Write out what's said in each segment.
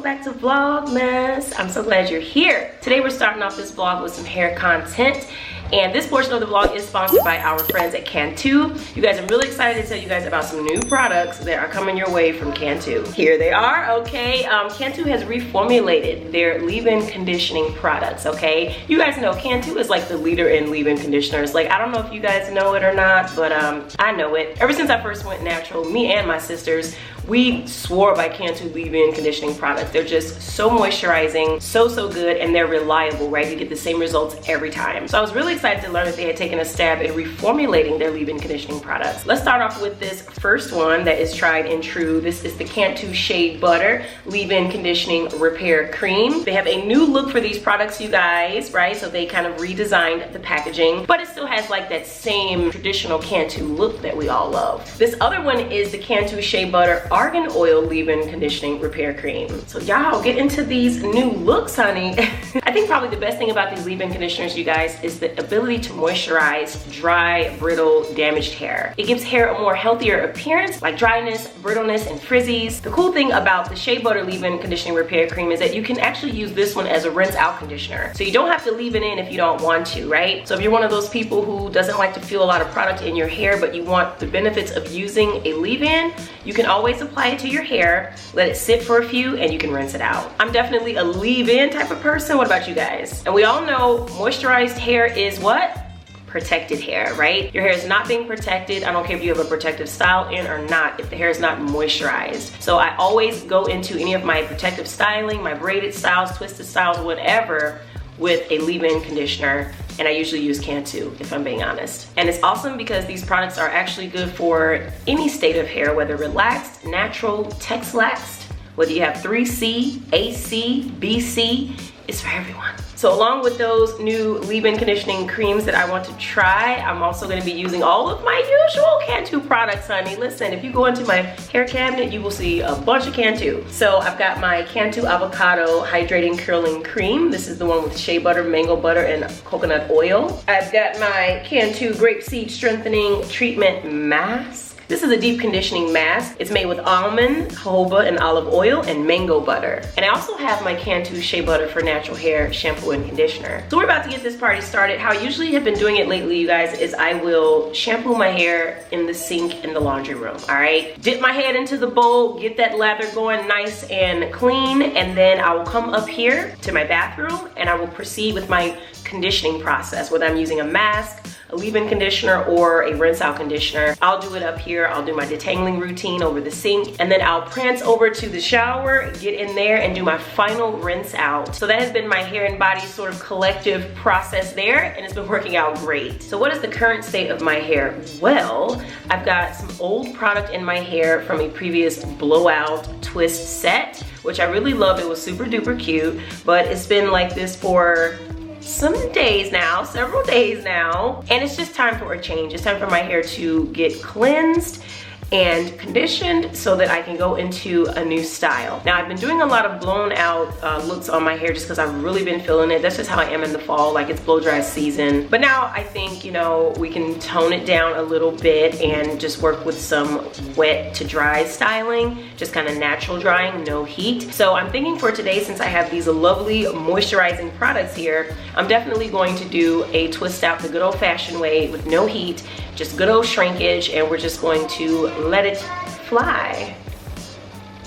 back to Vlogmas. I'm so glad you're here. Today we're starting off this vlog with some hair content. And this portion of the vlog is sponsored by our friends at Cantu. You guys, I'm really excited to tell you guys about some new products that are coming your way from Cantu. Here they are, okay? Cantu has reformulated their leave-in conditioning products, okay? You guys know Cantu is like the leader in leave-in conditioners. Like, I don't know if you guys know it or not, but I know it. Ever since I first went natural, me and my sisters, we swore by Cantu leave-in conditioning products. They're just so moisturizing, so good, and they're reliable, right? You get the same results every time. So I was really excited to learn that they had taken a stab at reformulating their leave-in conditioning products. Let's start off with this first one that is tried and true. This is the Cantu Shea Butter Leave-In Conditioning Repair Cream. They have a new look for these products, you guys, right? So they kind of redesigned the packaging, but it still has like that same traditional Cantu look that we all love. This other one is the Cantu Shea Butter Argan Oil Leave-In Conditioning Repair Cream. So y'all get into these new looks, honey. I think probably the best thing about these leave-in conditioners, you guys, is the ability to moisturize dry, brittle, damaged hair. It gives hair a more healthier appearance, like dryness, brittleness, and frizzies. The cool thing about the Shea Butter Leave-In Conditioning Repair Cream is that you can actually use this one as a rinse-out conditioner. So you don't have to leave it in if you don't want to, right? So if you're one of those people who doesn't like to feel a lot of product in your hair, but you want the benefits of using a leave-in, you can always apply it to your hair, let it sit for a few, and you can rinse it out. I'm definitely a leave-in type of person. What about you guys? And we all know moisturized hair is what? Protected hair, right? Your hair is not being protected. I don't care if you have a protective style in or not, if the hair is not moisturized. So I always go into any of my protective styling, my braided styles, twisted styles, whatever, with a leave-in conditioner, and I usually use Cantu, if I'm being honest. And it's awesome because these products are actually good for any state of hair, whether relaxed, natural, texlaxed, whether you have 3C, AC, BC, it's for everyone. So along with those new leave-in conditioning creams that I want to try, I'm also gonna be using all of my usual Cantu products, honey. Listen, if you go into my hair cabinet, you will see a bunch of Cantu. So I've got my Cantu Avocado Hydrating Curling Cream. This is the one with shea butter, mango butter, and coconut oil. I've got my Cantu Grapeseed Strengthening Treatment Mask. This is a deep conditioning mask. It's made with almond, jojoba, and olive oil, and mango butter. And I also have my Cantu Shea Butter for Natural Hair Shampoo and Conditioner. So we're about to get this party started. How I usually have been doing it lately, you guys, is I will shampoo my hair in the sink in the laundry room, all right? Dip my head into the bowl, get that lather going nice and clean, and then I will come up here to my bathroom and I will proceed with my conditioning process, whether I'm using a mask, a leave-in conditioner, or a rinse-out conditioner. I'll do it up here. I'll do my detangling routine over the sink, and then I'll prance over to the shower, get in there, and do my final rinse out. So that has been my hair and body sort of collective process there, and it's been working out great. So what is the current state of my hair? Well, I've got some old product in my hair from a previous blowout twist set, which I really loved. It was super duper cute, but it's been like this for some days now, several days now, and it's just time for a change. It's time for my hair to get cleansed and conditioned so that I can go into a new style. Now, I've been doing a lot of blown out looks on my hair just because I've really been feeling it. That's just how I am in the fall, like it's blow dry season. But now I think, you know, we can tone it down a little bit and just work with some wet to dry styling, just kind of natural drying, no heat. So I'm thinking for today, since I have these lovely moisturizing products here, I'm definitely going to do a twist out the good old fashioned way with no heat, just good old shrinkage, and we're just going to let it fly.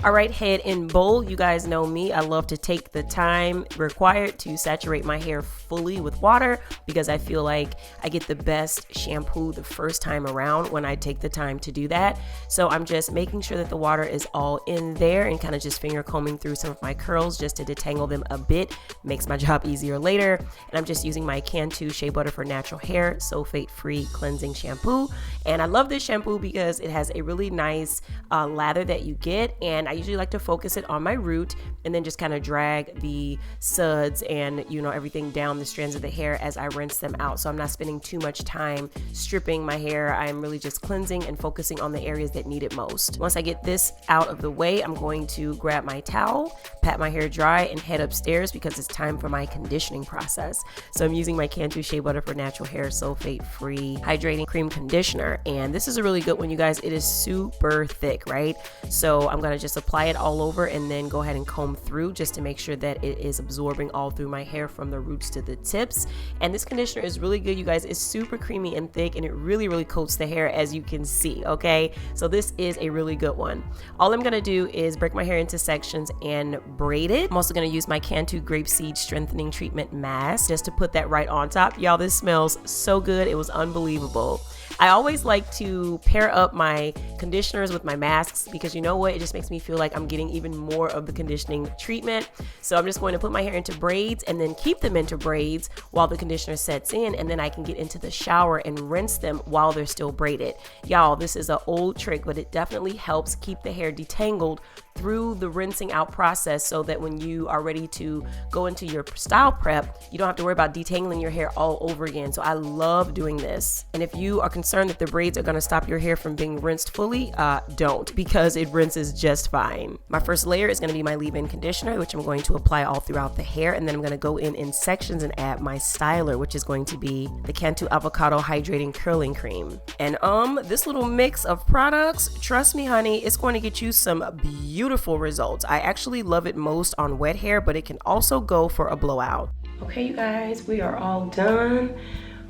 All right, head in bowl. You guys know me. I love to take the time required to saturate my hair fully with water because I feel like I get the best shampoo the first time around when I take the time to do that. So I'm just making sure that the water is all in there and kind of just finger combing through some of my curls just to detangle them a bit. Makes my job easier later. And I'm just using my Cantu Shea Butter for Natural Hair sulfate-free cleansing shampoo. And I love this shampoo because it has a really nice lather that you get, and I usually like to focus it on my root and then just kind of drag the suds and, you know, everything down the strands of the hair as I rinse them out. So I'm not spending too much time stripping my hair. I'm really just cleansing and focusing on the areas that need it most. Once I get this out of the way, I'm going to grab my towel, pat my hair dry, and head upstairs because it's time for my conditioning process. So I'm using my Cantu Shea Butter for Natural Hair sulfate-free hydrating cream conditioner, and this is a really good one, you guys. It is super thick, right? So I'm gonna just apply it all over and then go ahead and comb through just to make sure that it is absorbing all through my hair from the roots to the tips. And this conditioner is really good, you guys. It's super creamy and thick, and it really coats the hair, as you can see, okay? So this is a really good one. All I'm gonna do is break my hair into sections and braid it. I'm also gonna use my Cantu Grapeseed Strengthening Treatment Mask just to put that right on top. Y'all, this smells so good. It was unbelievable. I always like to pair up my conditioners with my masks because you know what? It just makes me feel like I'm getting even more of the conditioning treatment. So I'm just going to put my hair into braids and then keep them into braids while the conditioner sets in, and then I can get into the shower and rinse them while they're still braided. Y'all, this is an old trick, but it definitely helps keep the hair detangled through the rinsing out process so that when you are ready to go into your style prep, you don't have to worry about detangling your hair all over again. So I love doing this. And if you are concerned that the braids are gonna stop your hair from being rinsed fully, don't, because it rinses just fine. My first layer is gonna be my leave-in conditioner, which I'm going to apply all throughout the hair. And then I'm gonna go in sections and add my styler, which is going to be the Cantu Avocado Hydrating Curling Cream. And this little mix of products, trust me, honey, it's going to get you some beautiful results. I actually love it most on wet hair, but it can also go for a blowout. Okay, you guys, we are all done.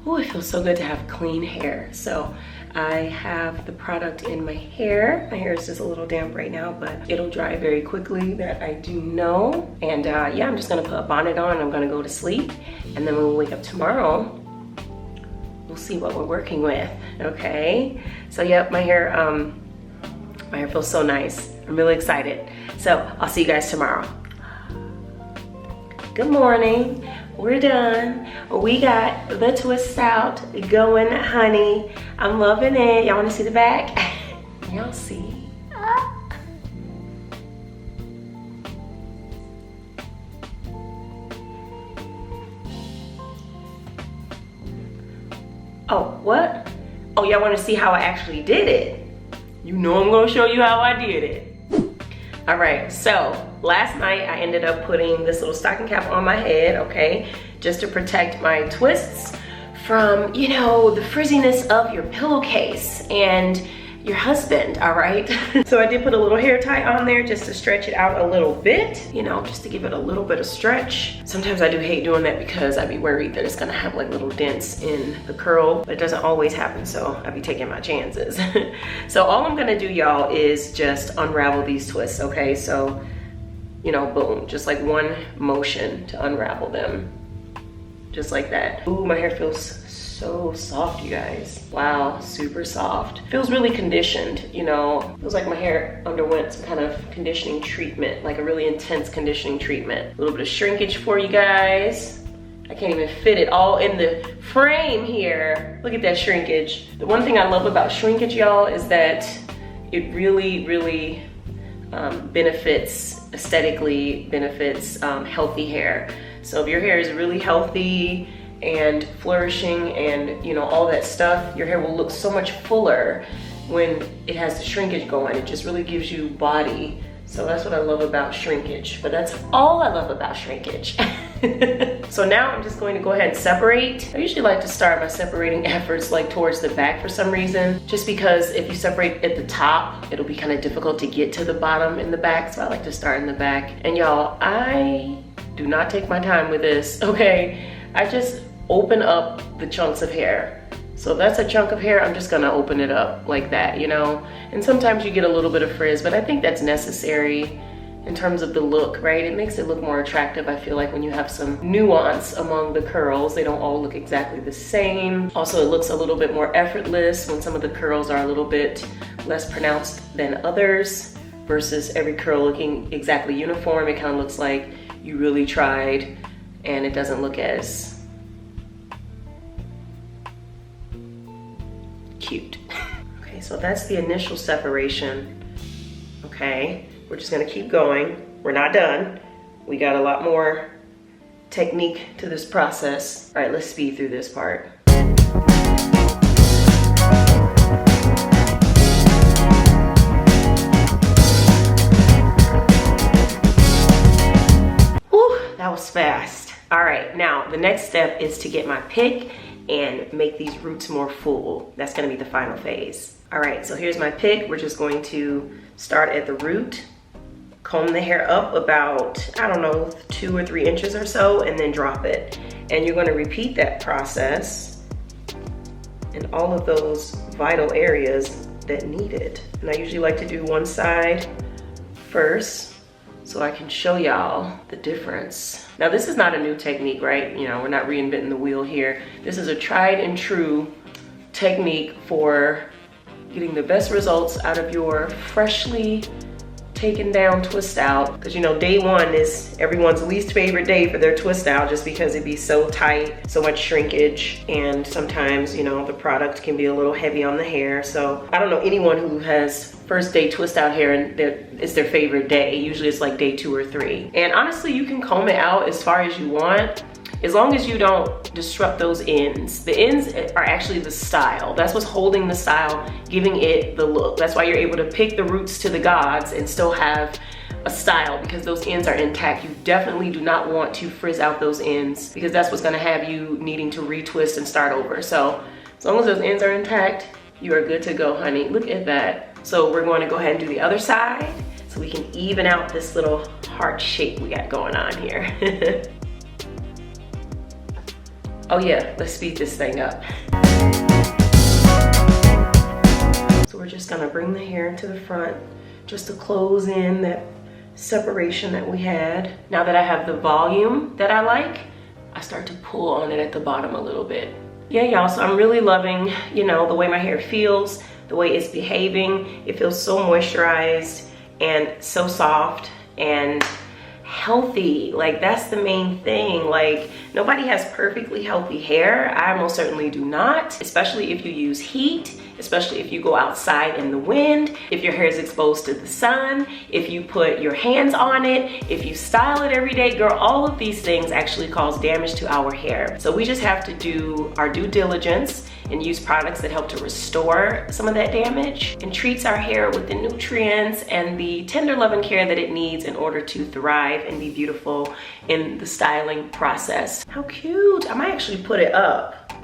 Oh, it feels so good to have clean hair. So I have the product in my hair. My hair is just a little damp right now, but it'll dry very quickly, that I do know. And yeah, I'm just gonna put a bonnet on. I'm gonna go to sleep. And then when we wake up tomorrow, we'll see what we're working with, okay? So yep, my hair feels so nice. I'm really excited. So I'll see you guys tomorrow. Good morning. We're done. We got the twist out going, honey. I'm loving it. Y'all wanna see the back? Y'all see. Oh, what? Oh, y'all wanna see how I actually did it? You know I'm gonna show you how I did it. All right, so last night I ended up putting this little stocking cap on my head, okay, just to protect my twists from, you know, the frizziness of your pillowcase and your husband, all right? So I did put a little hair tie on there just to stretch it out a little bit, you know, just to give it a little bit of stretch. Sometimes I do hate doing that because I'd be worried that it's gonna have like little dents in the curl, but it doesn't always happen, so I'd be taking my chances. So all I'm gonna do, y'all, is just unravel these twists, okay? So, you know, boom, just like one motion to unravel them. Just like that. Ooh, my hair feels so soft, you guys. Wow, super soft. Feels really conditioned, you know. Feels like my hair underwent some kind of conditioning treatment, like a really intense conditioning treatment. A little bit of shrinkage for you guys. I can't even fit it all in the frame here. Look at that shrinkage. The one thing I love about shrinkage, y'all, is that it really benefits, aesthetically benefits healthy hair. So if your hair is really healthy and flourishing and, you know, all that stuff, your hair will look so much fuller when it has the shrinkage going. It just really gives you body. So that's what I love about shrinkage, but that's all I love about shrinkage. So now I'm just going to go ahead and separate. I usually like to start my separating efforts like towards the back for some reason, just because if you separate at the top, it'll be kind of difficult to get to the bottom in the back. So I like to start in the back. And y'all, I do not take my time with this, okay? I just open up the chunks of hair. So if that's a chunk of hair, I'm just gonna open it up like that, you know? And sometimes you get a little bit of frizz, but I think that's necessary in terms of the look, right? It makes it look more attractive, I feel like, when you have some nuance among the curls. They don't all look exactly the same. Also, it looks a little bit more effortless when some of the curls are a little bit less pronounced than others, versus every curl looking exactly uniform. It kind of looks like you really tried and it doesn't look as cute. Okay, so that's the initial separation. Okay, we're just gonna keep going. We're not done. We got a lot more technique to this process. All right, let's speed through this part. Whew, that was fast. All right, now the next step is to get my pick and make these roots more full. That's gonna be the final phase. All right, so here's my pick. We're just going to start at the root comb the hair up about, I don't know, 2 or 3 inches or so, and then drop it. And you're gonna repeat that process in all of those vital areas that need it. And I usually like to do one side first so I can show y'all the difference. Now this is not a new technique, right? You know, we're not reinventing the wheel here. This is a tried and true technique for getting the best results out of your freshly taken down twist out. Because you know, day one is everyone's least favorite day for their twist out, just because it'd be so tight, so much shrinkage, and sometimes, you know, the product can be a little heavy on the hair. So I don't know anyone who has first day twist out hair and it's their favorite day. Usually it's like day 2 or 3. And honestly, you can comb it out as far as you want, as long as you don't disrupt those ends. The ends are actually the style. That's what's holding the style, giving it the look. That's why you're able to pick the roots to the gods and still have a style, because those ends are intact. You definitely do not want to frizz out those ends, because that's what's gonna have you needing to retwist and start over. So as long as those ends are intact, you are good to go, honey. Look at that. So we're going to go ahead and do the other side so we can even out this little heart shape we got going on here. Oh yeah, let's speed this thing up. So we're just gonna bring the hair to the front just to close in that separation that we had. Now that I have the volume that I like, I start to pull on it at the bottom a little bit. Yeah, y'all, so I'm really loving, you know, the way my hair feels, the way it's behaving. It feels so moisturized and so soft and healthy. Like, that's the main thing. Like, nobody has perfectly healthy hair. I most certainly do not, especially if you use heat, especially if you go outside in the wind, if your hair is exposed to the sun, if you put your hands on it, if you style it every day. Girl, all of these things actually cause damage to our hair. So we just have to do our due diligence and use products that help to restore some of that damage and treats our hair with the nutrients and the tender love and care that it needs in order to thrive and be beautiful in the styling process. How cute. I might actually put it up.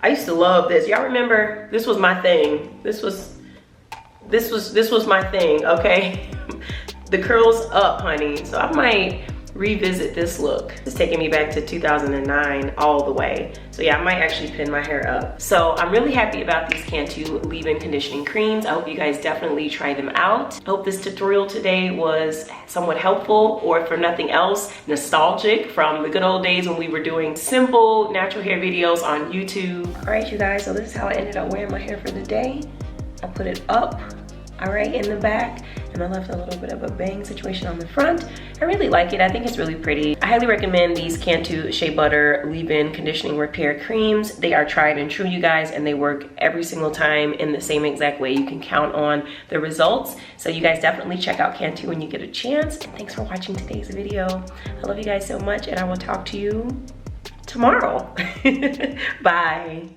I used to love this. Y'all remember, this was my thing. This was my thing, okay? The curls up, honey. So I might revisit this look. It's taking me back to 2009 all the way. So yeah, I might actually pin my hair up. So I'm really happy about these Cantu leave-in conditioning creams. I hope you guys definitely try them out. I hope this tutorial today was somewhat helpful, or if for nothing else, nostalgic from the good old days when we were doing simple natural hair videos on YouTube. All right, you guys, so this is how I ended up wearing my hair for the day. I put it up, all right, in the back, and I left a little bit of a bang situation on the front. I really like it. I think it's really pretty. I highly recommend these Cantu Shea Butter Leave-In Conditioning Repair Creams. They are tried and true, you guys, and they work every single time in the same exact way. You can count on the results. So you guys definitely check out Cantu when you get a chance. And thanks for watching today's video. I love you guys so much, and I will talk to you tomorrow. Bye.